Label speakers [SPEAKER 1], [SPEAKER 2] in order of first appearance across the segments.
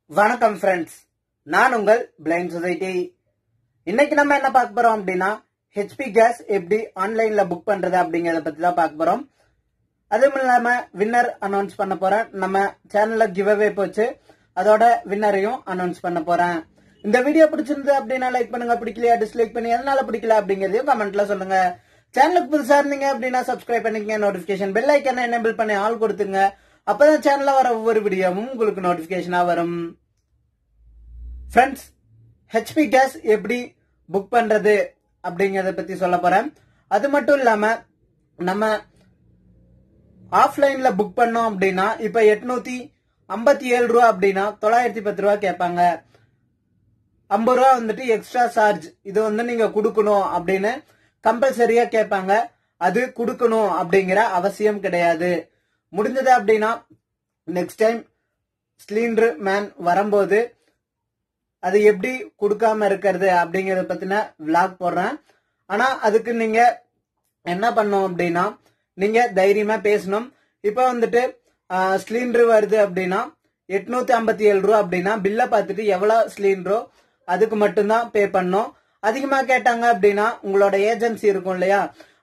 [SPEAKER 1] வணக்கம் ஃப்ரெண்ட்ஸ், நான் உங்கள் பிளைண்ட் சொசைட்டி. இன்னைக்கு நம்ம என்ன பார்க்க போறோம் அப்படின்னா ஹெச்பி கேஸ் எப்படி ஆன்லைன்ல புக் பண்றது அப்படிங்கறத பத்தி தான் பார்க்க போறோம். அதுவும் இல்லாம வின்னர் அனௌன்ஸ் பண்ண போறேன். நம்ம சேனல்ல கிவ் அவே போச்சு, அதோட வின்னரையும் அனௌன்ஸ் பண்ண போறேன். இந்த வீடியோ பிடிச்சிருந்து அப்படின்னா லைக் பண்ணுங்க, பிடிக்கலையா டிஸ்லைக் பண்ணி எதனால பிடிக்கல அப்படிங்கறதையும் கமெண்ட்ல சொல்லுங்க. சேனலுக்கு புதுசா இருந்தீங்க அப்படின்னா சப்ஸ்கிரைப் பண்ணிக்கங்க, நோட்டிபிகேஷன் பெல் ஐக்கனை எனேபிள் பண்ணி ஆல் கொடுத்துங்க. அப்பதான் சேனல்ல வர ஒவ்வொரு வீடியோவும் உங்களுக்கு நோட்டிபிகேஷனா வரும். ஃப்ரெண்ட்ஸ், ஹெச்பி கேஸ் எப்படி புக் பண்றது அப்படிங்கறத பத்தி சொல்ல போறேன். அது மட்டும் இல்லாம நம்ம ஆஃப்லைன்ல புக் பண்ணோம் அப்படின்னா இப்ப 857 ரூபா அப்படின்னா 910 ரூபா கேட்பாங்க. 50 ரூபா வந்துட்டு எக்ஸ்ட்ரா சார்ஜ், இது வந்து நீங்க கொடுக்கணும் அப்படின்னு கம்பல்சரியா கேட்பாங்க. அது கொடுக்கணும் அப்படிங்கிற அவசியம் கிடையாது. முடிஞ்சது அப்படின்னா நெக்ஸ்ட் டைம் சிலிண்டர் மேன் வரும்போது அது எப்படி கொடுக்காம இருக்கிறது அப்படிங்கறத பத்தின விளாக் போடுறேன். ஆனா அதுக்கு நீங்க என்ன பண்ணணும் அப்படின்னா நீங்க தைரியமா பேசணும். இப்ப வந்துட்டு சிலிண்டர் வருது அப்படின்னா 857 ரூபா அப்படின்னா பில்ல பார்த்துட்டு எவ்வளவு சிலிண்டரோ அதுக்கு மட்டும்தான் பே பண்ணணும். அதிகமா கேட்டாங்க அப்படின்னா உங்களோட ஏஜென்சி இருக்கும் இல்லையா,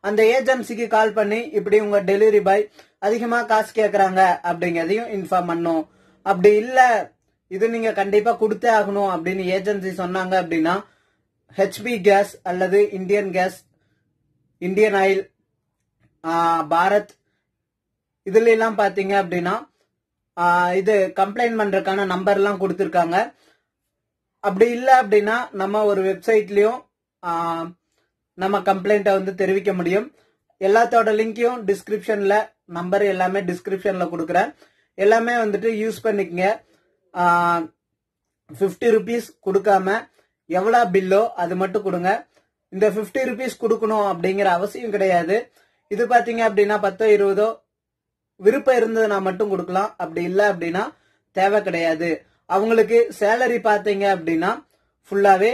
[SPEAKER 1] அந்த ஏஜென்சிக்கு கால் பண்ணி இப்படி உங்க டெலிவரி பாய் அதிகமா காசு கேக்குறாங்க அப்படிங்கறதையும் இன்ஃபார்ம் பண்ணும். அப்படி இல்ல இது நீங்க கண்டிப்பா கொடுத்தே ஆகணும் அப்படின்னு ஏஜென்சி சொன்னாங்க அப்படின்னா ஹெச்பி கேஸ் அல்லது Indian case, Indian oil, Bharat இதுல எல்லாம் பாத்தீங்க அப்படின்னா இது கம்ப்ளைண்ட் பண்றதுக்கான நம்பர் எல்லாம் கொடுத்திருக்காங்க. அப்படி இல்ல அப்படின்னா நம்ம ஒரு வெப்சைட்லயும் நம்ம கம்ப்ளைண்ட்டை வந்து தெரிவிக்க முடியும். எல்லாத்தோட லிங்கையும் டிஸ்கிரிப்ஷன்ல, நம்பர் எல்லாமே டிஸ்கிரிப்ஷன்ல கொடுக்குறேன். எல்லாமே வந்துட்டு யூஸ் பண்ணிக்கங்க. 50 rupees கொடுக்காம எவ்வளவு பில்லோ அது மட்டும் கொடுங்க. இந்த 50 rupees கொடுக்கணும் அப்படிங்கிற அவசியம் கிடையாது. இது பாத்தீங்க அப்படின்னா 10 20 விருப்பம் இருந்ததுன்னா மட்டும் கொடுக்கலாம். அப்படி இல்ல அப்படின்னா தேவை கிடையாது. அவங்களுக்கு சேலரி பாத்தீங்க அப்படின்னா ஃபுல்லாவே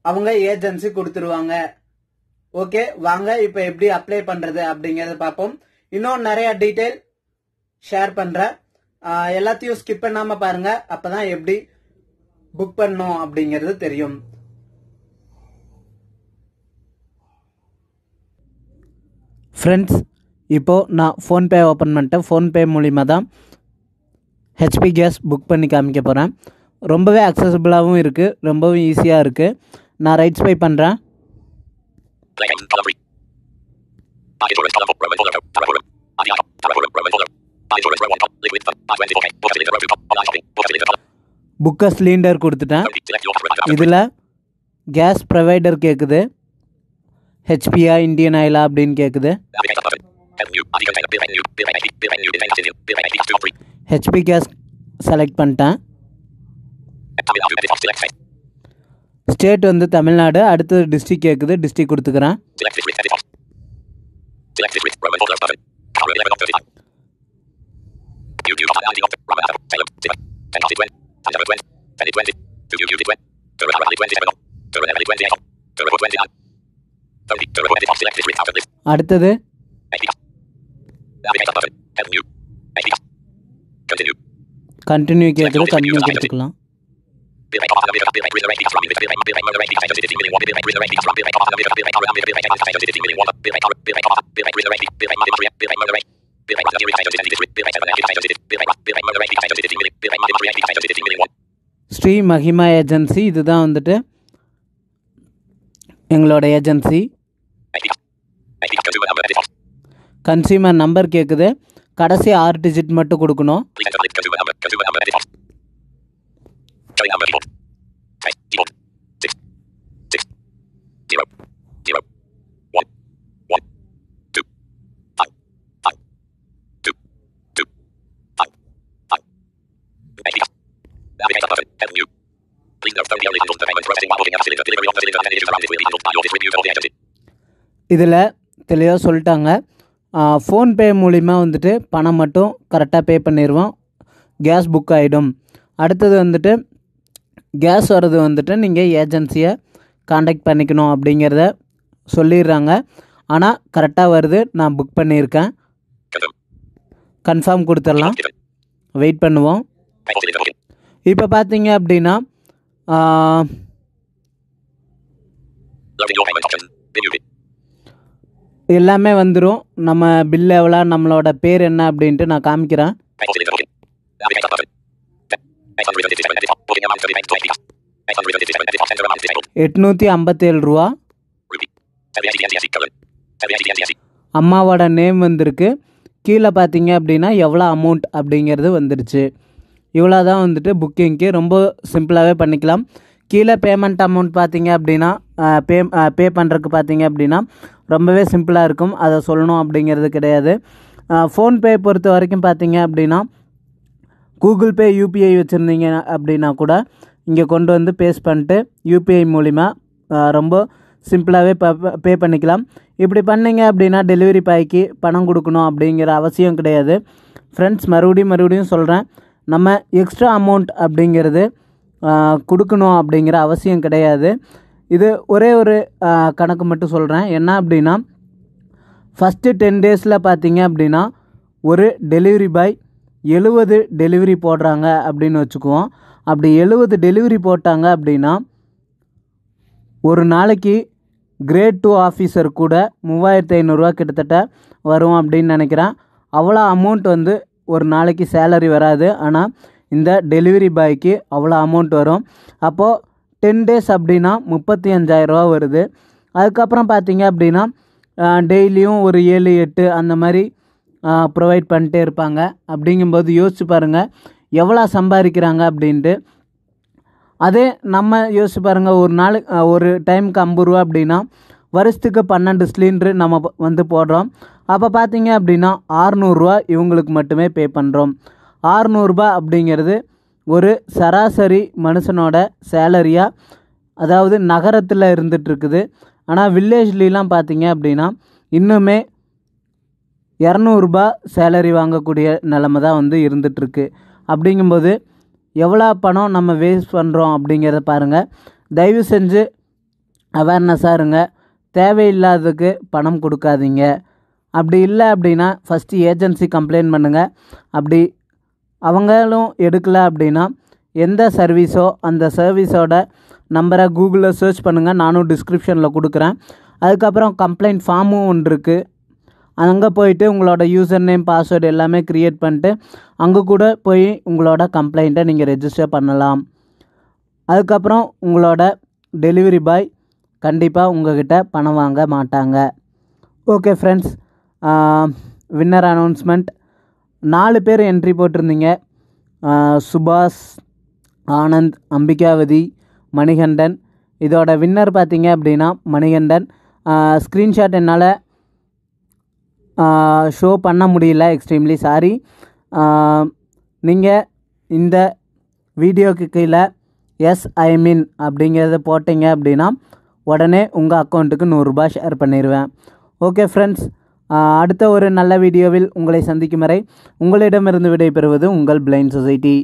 [SPEAKER 1] அவங்க ஏஜென்சி கொடுத்துருவாங்க. ஓகே, வாங்க இப்ப எப்படி அப்ளை பண்றது அப்படிங்கறத பார்ப்போம். இன்னும் நிறைய டீடைல் ஷேர் பண்றேன். எல்லாத்தையும் ஸ்கிப் பண்ணாம பாருங்க, அப்பதான் எப்படி புக் பண்ணணும் அப்படிங்கிறது தெரியும். ஃப்ரெண்ட்ஸ், இப்போ நான் ஃபோன்பே ஓப்பன் பண்ணிட்டேன். ஃபோன்பே மூலிமா தான் ஹெச்பி கேஸ் புக் பண்ணி காமிக்க போகிறேன். ரொம்பவே அக்சசபிளாகவும் இருக்குது, ரொம்பவும் ஈஸியாக இருக்குது. நான் ரைட் ஸ்வைப் பண்ணுறேன். புக்க சிலிண்டர் கொடுத்துட்டேன். இதில் கேஸ் ப்ரொவைடர் கேட்குது, ஹெச்பியா இந்தியன் ஆயிலா அப்படின்னு கேட்குது. ஹெச்பி கேஸ் செலக்ட் பண்ணிட்டேன். ஸ்டேட் வந்து தமிழ்நாடு. அடுத்தது டிஸ்ட்ரிக்ட் கேட்குது, டிஸ்ட்ரிக்ட் கொடுத்துக்கிறேன். அடுத்தது கண்டினியூ கேட்குது, கண்டினியூ கொடுத்துக்கலாம். ஸ்ரீ மகிமா ஏஜென்சி, இதுதான் வந்துட்டு எங்களோட ஏஜென்சி. கன்சியூமர் நம்பர் கேட்குது, கடைசி 6 டிஜிட் மட்டும் கொடுக்கணும். இதில் தெளிவாக சொல்லிட்டாங்க, ஃபோன்பே மூலிமா வந்துட்டு பணம் மட்டும் கரெக்டாக பே பண்ணிடுவோம், கேஸ் புக் ஆகிடும். அடுத்தது வந்துட்டு கேஸ் வர்றது வந்துட்டு நீங்கள் ஏஜென்சியை காண்டாக்ட் பண்ணிக்கணும் அப்படிங்கிறத சொல்லிடுறாங்க. ஆனால் கரெக்டாக வருது, நான் புக் பண்ணியிருக்கேன். கன்ஃபார்ம் கொடுத்துடலாம், வெயிட் பண்ணுவோம். இப்போ பார்த்தீங்க அப்படின்னா எல்லாமே வந்துடும். நம்ம பில் எவ்வளோ, நம்மளோட பேர் என்ன அப்படின்ட்டு நான் காமிக்கிறேன். 857 ரூபா. அம்மாவோட நேம் வந்திருக்கு. கீழே பார்த்தீங்க அப்படின்னா எவ்வளோ அமௌண்ட் அப்படிங்கிறது வந்துடுச்சு. இவ்வளோ தான் வந்துட்டு புக்கிங்க்கு. ரொம்ப சிம்பிளாகவே பண்ணிக்கலாம். கீழே பேமெண்ட் அமௌண்ட் பார்த்தீங்க அப்படின்னா பே பண்ணுறதுக்கு பார்த்தீங்க அப்படின்னா ரொம்பவே சிம்பிளாக இருக்கும். அதை சொல்லணும் அப்படிங்கிறது கிடையாது. ஃபோன்பே பொறுத்த வரைக்கும் பார்த்தீங்க அப்படின்னா கூகுள் பே, யூபிஐ வச்சுருந்தீங்க அப்படின்னா கூட இங்கே கொண்டு வந்து பேஸ்ட் பண்ணிட்டு யூபிஐ மூலிமா ரொம்ப சிம்பிளாகவே பே பண்ணிக்கலாம். இப்படி பண்ணிங்க அப்படின்னா டெலிவரி பாய்க்கு பணம் கொடுக்கணும் அப்படிங்கிற அவசியம் கிடையாது. ஃப்ரெண்ட்ஸ், மறுபடியும் சொல்கிறேன், நம்ம எக்ஸ்ட்ரா அமௌண்ட் அப்படிங்கிறது கொடுக்கணும் அப்படிங்கிற அவசியம் கிடையாது. இது ஒரே ஒரு கணக்கு மட்டும் சொல்கிறேன். என்ன அப்படின்னா, ஃபஸ்ட்டு 10 டேஸில் பார்த்தீங்க அப்படின்னா ஒரு டெலிவரி பாய் 70 டெலிவரி போடுறாங்க அப்படின்னு வச்சுக்குவோம். அப்படி 70 டெலிவரி போட்டாங்க அப்படின்னா ஒரு நாளைக்கு கிரேட் 2 ஆஃபீஸர் கூட 3500 ரூபா கிட்டத்தட்ட வரும் அப்படின்னு நினைக்கிறேன். அவ்வளோ அமௌண்ட் வந்து ஒரு நாளைக்கு சேலரி வராது. ஆனால் இந்த டெலிவரி பாய்க்கு அவ்வளோ அமௌண்ட் வரும். அப்போது 10 டேஸ் அப்படின்னா 35,000 ரூபா வருது. அதுக்கப்புறம் பார்த்தீங்க அப்படின்னா டெய்லியும் ஒரு 7-8 அந்த மாதிரி ப்ரொவைட் பண்ணிட்டே இருப்பாங்க. அப்படிங்கும்போது யோசிச்சு பாருங்கள் எவ்வளோ சம்பாதிக்கிறாங்க அப்படின்ட்டு. அதே நம்ம யோசிச்சு பாருங்கள், ஒரு டைமுக்கு 50 ரூபா அப்படின்னா வருஷத்துக்கு 12 சிலிண்ட்ரு நம்ம வந்து போடுறோம். அப்போ பார்த்தீங்க அப்படின்னா 600 ரூபா இவங்களுக்கு மட்டுமே பே பண்ணுறோம். 600 ரூபா அப்படிங்கிறது ஒரு சராசரி மனுஷனோட சேலரியாக, அதாவது நகரத்தில் இருந்துகிட்ருக்குது. ஆனால் வில்லேஜ்லாம் பார்த்தீங்க அப்படின்னா இன்னுமே 200 ரூபா சேலரி வாங்கக்கூடிய நிலமை தான் வந்து இருந்துகிட்ருக்கு. அப்படிங்கும்போது எவ்வளோ பணம் நம்ம வேஸ்ட் பண்ணுறோம் அப்படிங்கிறத பாருங்கள். தயவு செஞ்சு அவேர்னஸாக இருங்க. தேவையில்லாததுக்கு பணம் கொடுக்காதீங்க. அப்படி இல்லை அப்படின்னா ஃபஸ்ட்டு ஏஜென்சி கம்ப்ளைண்ட் பண்ணுங்கள். அப்படி அவங்களும் எடுக்கலை அப்படின்னா எந்த சர்வீஸோ அந்த சர்வீஸோட நம்பரை கூகுளில் சர்ச் பண்ணுங்கள். நானும் டிஸ்கிரிப்ஷனில் கொடுக்குறேன். அதுக்கப்புறம் கம்ப்ளைண்ட் ஃபார்மும் ஒன்று இருக்குது. அங்கே போயிட்டு உங்களோட யூசர் நேம், பாஸ்வேர்டு எல்லாமே க்ரியேட் பண்ணிட்டு அங்கே கூட போய் உங்களோட கம்ப்ளைண்ட்டை நீங்கள் ரெஜிஸ்டர் பண்ணலாம். அதுக்கப்புறம் உங்களோட டெலிவரி பாய் கண்டிப்பாக உங்கள்கிட்ட பணம் வாங்க மாட்டாங்க. Okay friends, winner announcement. 4 பேர் என்ட்ரி போட்டிருந்தீங்க. சுபாஷ், ஆனந்த், அம்பிகாவதி, மணிகண்டன். இதோட வின்னர் பார்த்தீங்க அப்படின்னா மணிகண்டன். ஸ்க்ரீன்ஷாட் என்னால் ஷோ பண்ண முடியல, எக்ஸ்ட்ரீம்லி சாரி. நீங்கள் இந்த வீடியோக்கு கீழே எஸ் ஐ மீன் அப்படிங்கிறத போட்டிங்க அப்படின்னா உடனே உங்கள் அக்கௌண்ட்டுக்கு 100 ரூபாய் ஷேர் பண்ணிடுவேன். ஓகே ஃப்ரெண்ட்ஸ், அடுத்த ஒரு நல்ல வீடியோவில் உங்களை சந்திக்கும் வரை உங்களிடமிருந்து விடைபெறுவது உங்கள் பிளைண்ட் சொசைட்டி.